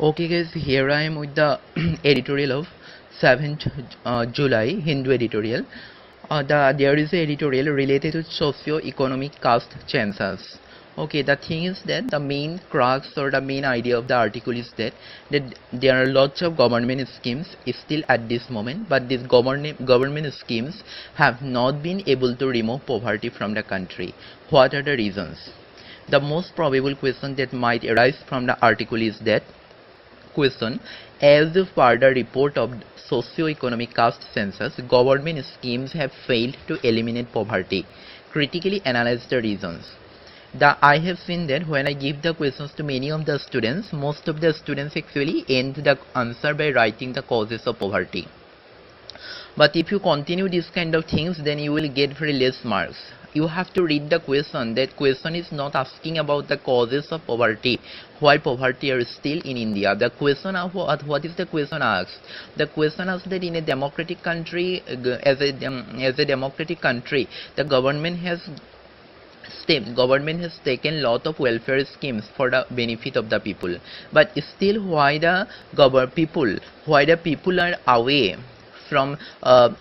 Okay guys, here I am with the editorial of 7th July Hindu editorial. There is a editorial related to socio-economic caste census. Okay, the thing is that the main crux or the main idea of the article is that there are lots of government schemes still at this moment, but these government schemes have not been able to remove poverty from the country. What are the reasons? The most probable question that might arise from the article is that question: as per the report of socio-economic caste census, government schemes have failed to eliminate poverty. Critically analyze the reasons. I have seen that when I give the questions to many of the students, most of the students actually end the answer by writing the causes of poverty. But if you continue these kind of things, then you will get very less marks. You have to read the question. That question is not asking about the causes of poverty, why poverty are still in India. The question of what is the question asked? The question asks that in a democratic country, as a democratic country, the government has taken lot of welfare schemes for the benefit of the people, but still why the people are away from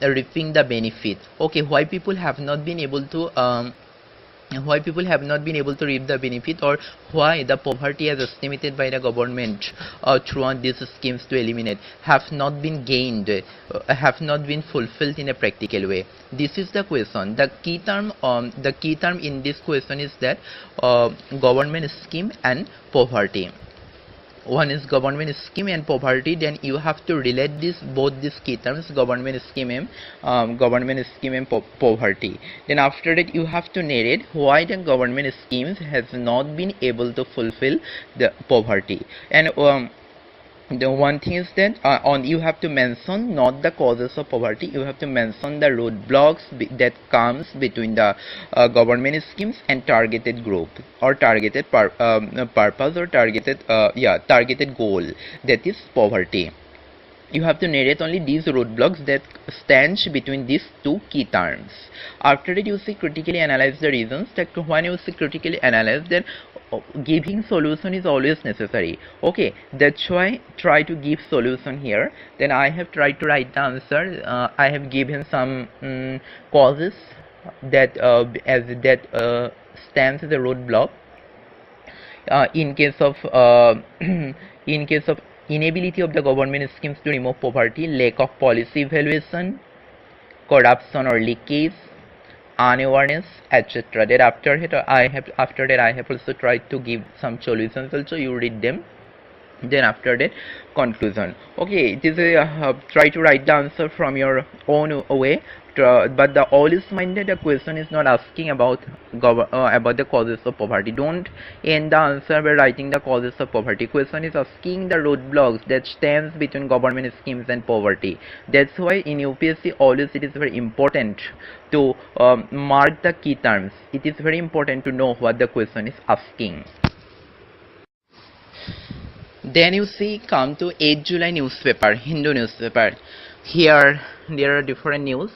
reaping the benefit. Okay, why people have not been able to reap the benefit, or why the poverty as estimated by the government throughout these schemes to eliminate have not been fulfilled in a practical way. This is the question. The key term in this question is that government scheme and poverty. One is government scheme and poverty. Then you have to relate both these key terms, government scheme and poverty. Then after that you have to narrate why the government schemes has not been able to fulfill the poverty. And the one thing is that you have to mention not the causes of poverty, you have to mention the roadblocks that comes between the government schemes and targeted group or targeted purpose or targeted goal, that is poverty. You have to narrate only these roadblocks that stands between these two key terms. After that you see critically analyze the reasons. That when you see critically analyze, then giving solution is always necessary. Okay, that's why try to give solution here. Then I have tried to write the answer. I have given some causes that stands as a roadblock in case of inability of the government schemes to remove poverty, lack of policy evaluation, corruption or leakage, unawareness, etc. That after that I have also tried to give some solutions also. You read them. Then after that conclusion. Okay, it is a try to write the answer from your own way. But always mind that the question is not asking about the causes of poverty. Don't end the answer by writing the causes of poverty. Question is asking the roadblocks that stands between government schemes and poverty. That's why in UPSC always it is very important to mark the key terms. It is very important to know what the question is asking. Then you see, come to 8 July newspaper, Hindu newspaper. Here there are different news.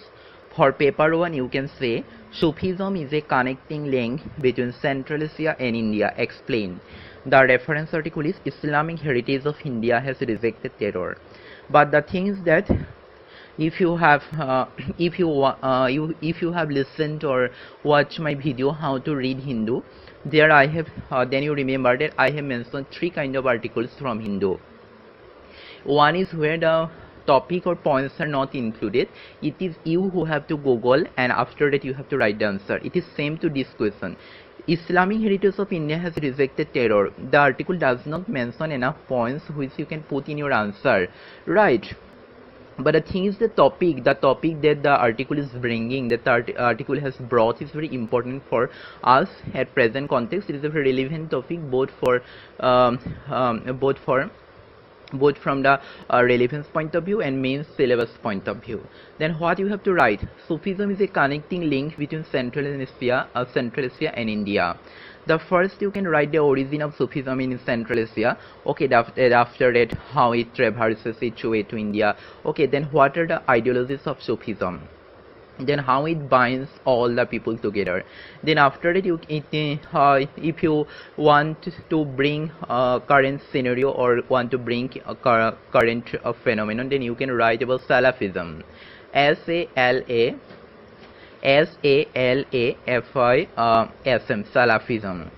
For paper 1 you can say Sufism is a connecting link between Central Asia and India. Explain. The reference article is Islamic heritage of India has rejected terror. But the thing is that if you have listened or watched my video how to read Hindu, there I have then you remember that I have mentioned 3 kind of articles from Hindu. One is where the topic or points are not included. It is you who have to Google, and after that you have to write the answer. It is same to this question. Islamic heritage of India has rejected terror. The article does not mention enough points which you can put in your answer, right? But the thing is, the topic that the article is bringing, that the article has brought, is very important for us at present context. It is a very relevant topic both from the relevance point of view and main syllabus point of view. Then what you have to write: Sufism is a connecting link between Central Asia and India. The first you can write the origin of Sufism in Central Asia. Okay, after that how it traverses its way to India. Okay, then what are the ideologies of Sufism? then how it binds all the people together. Then after that if you want to bring a current scenario or want to bring a current phenomenon, then you can write about Salafism. S-A-L-A-F-I-S-M, Salafism.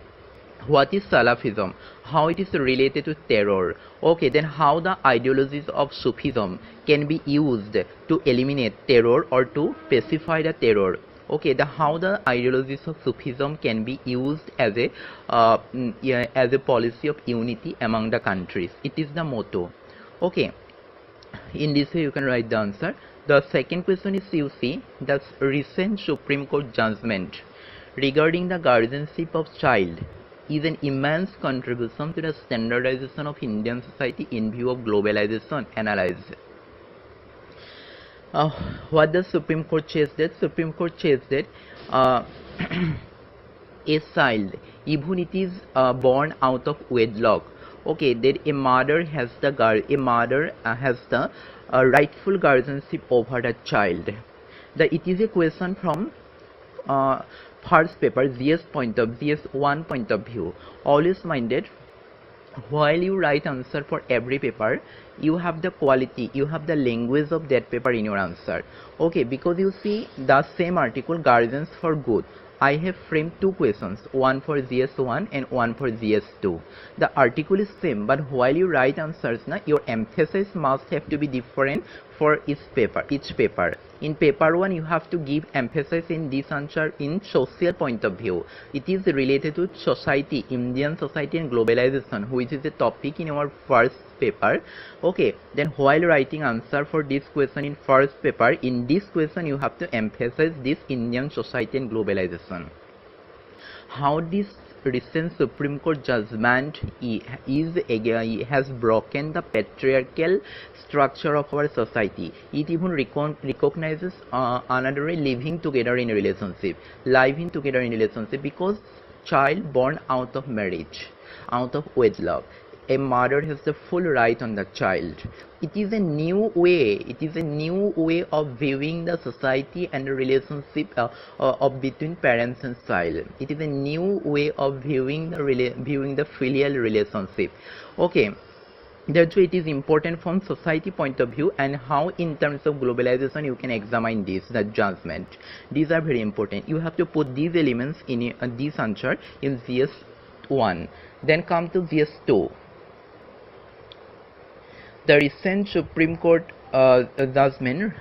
What is Salafism? How it is related to terror? Okay, then how the ideologies of Sufism can be used to eliminate terror or to pacify the terror? Okay, the how the ideologies of Sufism can be used as a as a policy of unity among the countries. It is the motto. Okay, in this way you can write the answer. The second question is, you see, the recent Supreme Court judgment regarding the guardianship of child is an immense contribution to the standardization of Indian society in view of globalization. Analyze. What the Supreme Court says that? Supreme Court says that a child, even it is born out of wedlock, okay, that a mother has the rightful guardianship over the child. It is a question from first paper GS 1 point of view. Always minded, while you write answer for every paper, you have the quality, you have the language of that paper in your answer. Okay, because you see the same article, Guardians for Good, I have framed two questions, one for GS1 and one for GS2. The article is same, but while you write answers, your emphasis must have to be different for each paper. In paper 1, you have to give emphasis in this answer in social point of view. It is related to society, Indian society and globalization, which is a topic in our first paper. Okay, then while writing answer for this question in first paper, in this question you have to emphasize this Indian society and globalization. How this recent Supreme Court judgment has broken the patriarchal structure of our society. It even recognizes another way, living together in a relationship, because child born out of marriage, out of wedlock, a mother has the full right on the child. It is a new way of viewing the society and the relationship of between parents and child. It is a new way of viewing the filial relationship. Okay, that's why it is important from society point of view, and how in terms of globalization you can examine the judgment. These are very important. You have to put these elements in this answer in GS1. Then come to GS2. The recent Supreme Court judgment,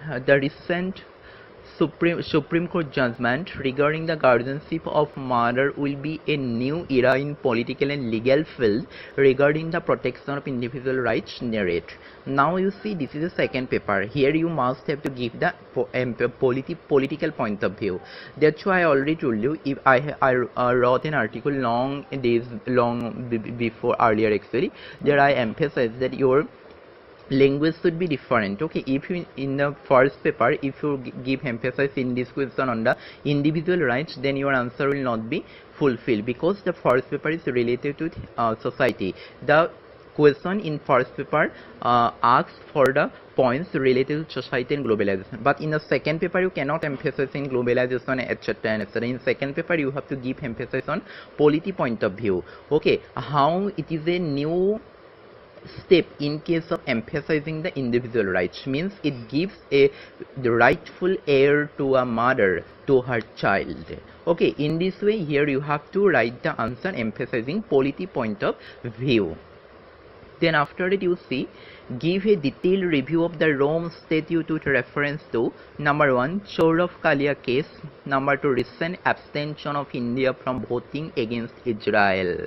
Supreme Court judgment regarding the guardianship of mother will be a new era in political and legal field regarding the protection of individual rights. Narrate. Now you see, this is a second paper. Here you must have to give the political point of view. That's why I already told you, if I wrote an article long before earlier actually, there I emphasized that your language should be different. Okay, if you in the first paper, if you give emphasis in this question on the individual rights, then your answer will not be fulfilled, because the first paper is related to society. The question in first paper asks for the points related to society and globalization, but in the second paper you cannot emphasize in globalization, etc., etc. In second paper you have to give emphasis on polity point of view. Okay, how it is a new step in case of emphasizing the individual rights, means it gives the rightful heir to a mother to her child. Okay, in this way here you have to write the answer emphasizing polity point of view. Then after it you see, give a detailed review of the Rome Statute with reference to number 1, Chor of Kalia case, number 2, recent abstention of India from voting against Israel.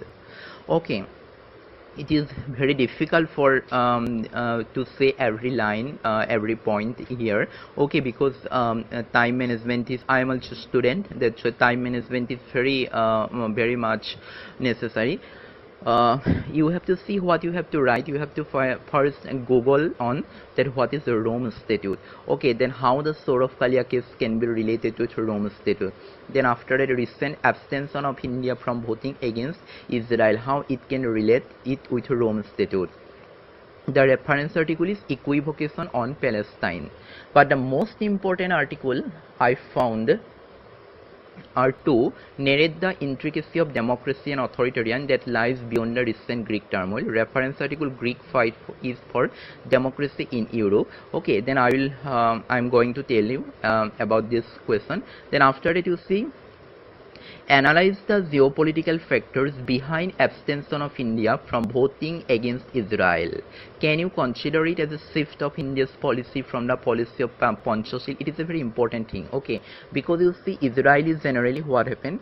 Okay, it is very difficult for to say every line, every point here. Okay, because time management is, I am also a student, that's why time management is very much necessary. You have to see what you have to write. You have to first Google on that what is the Rome Statute. Okay, then how the Chor of Kalia case can be related to the Rome Statute. Then after that, recent abstention of India from voting against Israel, how it can relate it with Rome Statute. The reference article is Equivocation on Palestine. But the most important article I found are to narrate the intricacy of democracy and authoritarian that lies beyond the recent Greek turmoil. Reference article Greek fight is for democracy in Europe. Okay, then I'm going to tell you about this question. Then after it, you see, analyze the geopolitical factors behind abstention of India from voting against Israel. Can you consider it as a shift of India's policy from the policy of Panchashil? It is a very important thing, okay, because you see, Israel is generally what happened.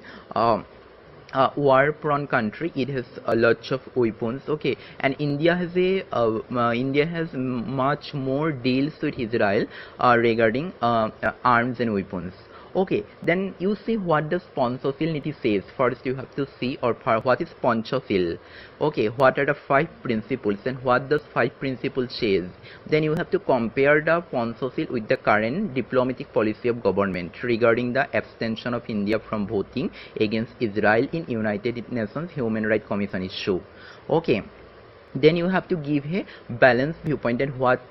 War prone country, it has a lot of weapons, okay, and India has much more deals with Israel regarding arms and weapons. Okay, then you see what the Panchashil says. First you have to see, or what is Panchashil. Okay, what are the 5 principles and what does 5 principles says. Then you have to compare the Panchashil with the current diplomatic policy of government regarding the abstention of India from voting against Israel in United Nations Human Rights Commission issue. Okay, then you have to give a balanced viewpoint and what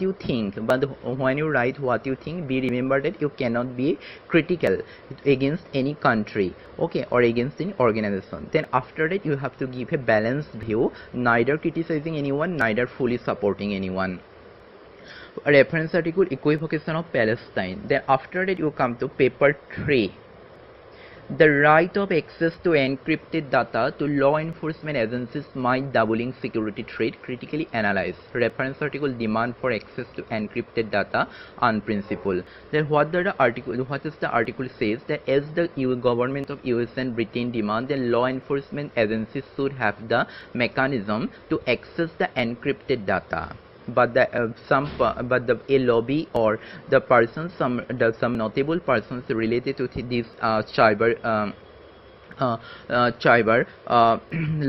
you think. But when you write what you think, be remember that you cannot be critical against any country, okay, or against any organization. Then after that you have to give a balanced view, neither criticizing anyone, neither fully supporting anyone. A reference article Equivocation of Palestine. Then after that you come to paper 3. The right of access to encrypted data to law enforcement agencies might doubling security threat. Critically analyze. Reference article Demand for access to encrypted data unprincipled. Then what is the article says, that as the government of US and Britain demand, then law enforcement agencies should have the mechanism to access the encrypted data. But a lobby or the persons, some notable persons related to this cyber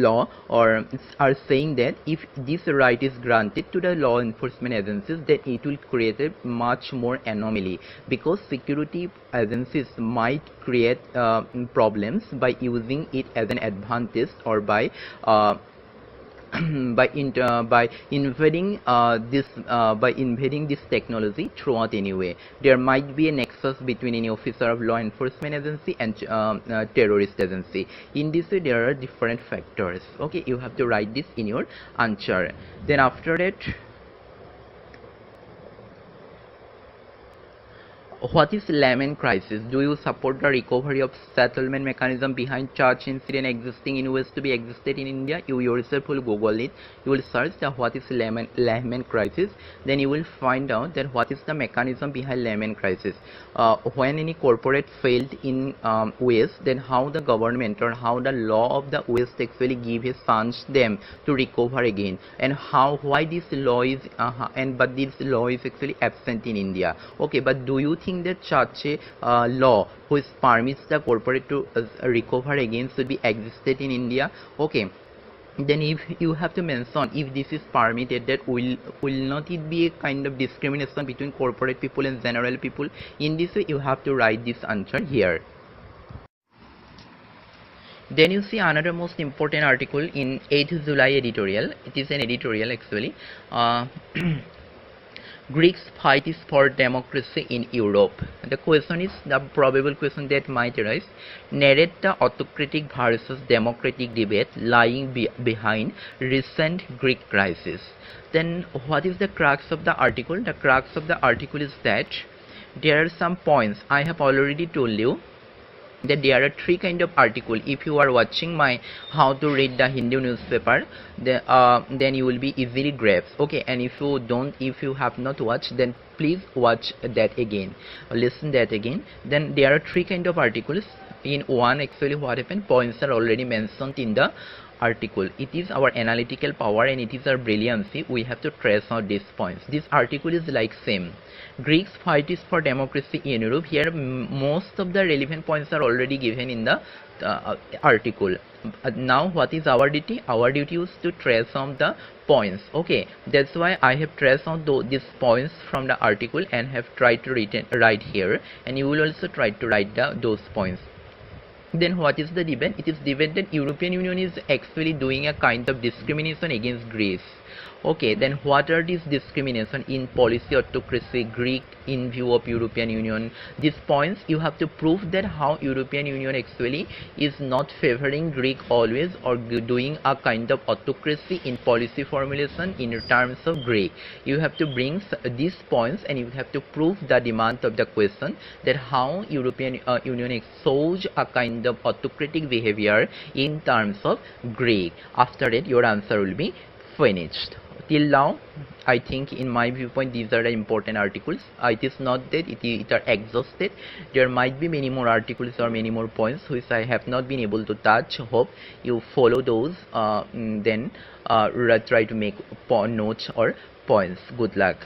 law or are saying that if this right is granted to the law enforcement agencies, then it will create a much more anomaly, because security agencies might create problems by using it as an advantage, or by by invading this technology throughout anyway. There might be a nexus between any officer of law enforcement agency and terrorist agency. In this way there are different factors, okay. You have to write this in your answer. Then after that, what is Lehman crisis? Do you support the recovery of settlement mechanism behind church incident existing in US to be existed in India? You yourself will Google it. You will search the what is Lehman crisis. Then you will find out that what is the mechanism behind Lehman crisis. When any corporate failed in US, then how the government or how the law of the US actually give a chance them to recover again, and why this law is but this law is actually absent in India. Okay, but do you think that such a law which permits the corporate to recover again should be existed in India? Okay, then if you have to mention, if this is permitted, that will not it be a kind of discrimination between corporate people and general people? In this way you have to write this answer here. Then you see another most important article in 8th July editorial. It is an editorial actually. Greeks fight is for democracy in Europe. The question is, the probable question that might arise, narrate the autocratic versus democratic debate lying behind recent Greek crisis. Then what is the crux of the article? The crux of the article is that there are some points. I have already told you that there are 3 kind of article. If you are watching my how to read the Hindu newspaper, then you will be easily grasped, okay. And if you have not watched, then please watch that again, listen that again. Then there are 3 kind of articles. In one, actually what happened, points are already mentioned in the article. It is our analytical power and it is our brilliancy. We have to trace out these points. This article is like same. Greeks fight is for democracy in Europe. Here most of the relevant points are already given in the article. Now what is our duty? Our duty is to trace on the points, okay. That's why I have traced on these points from the article and have tried to write here, and you will also try to write those points. Then what is the debate? It is debate that European Union is actually doing a kind of discrimination against Greece. Okay, then what are these discrimination in policy autocracy, Greek in view of European Union? These points you have to prove that how European Union actually is not favoring Greek always, or doing a kind of autocracy in policy formulation in terms of Greek. You have to bring these points and you have to prove the demand of the question, that how European Union shows a kind of autocratic behavior in terms of Greek. After that your answer will be finished. Till now, I think in my viewpoint these are the important articles. It is not that it are exhausted. There might be many more articles or many more points which I have not been able to touch. Hope you follow those, then try to make notes or points. Good luck.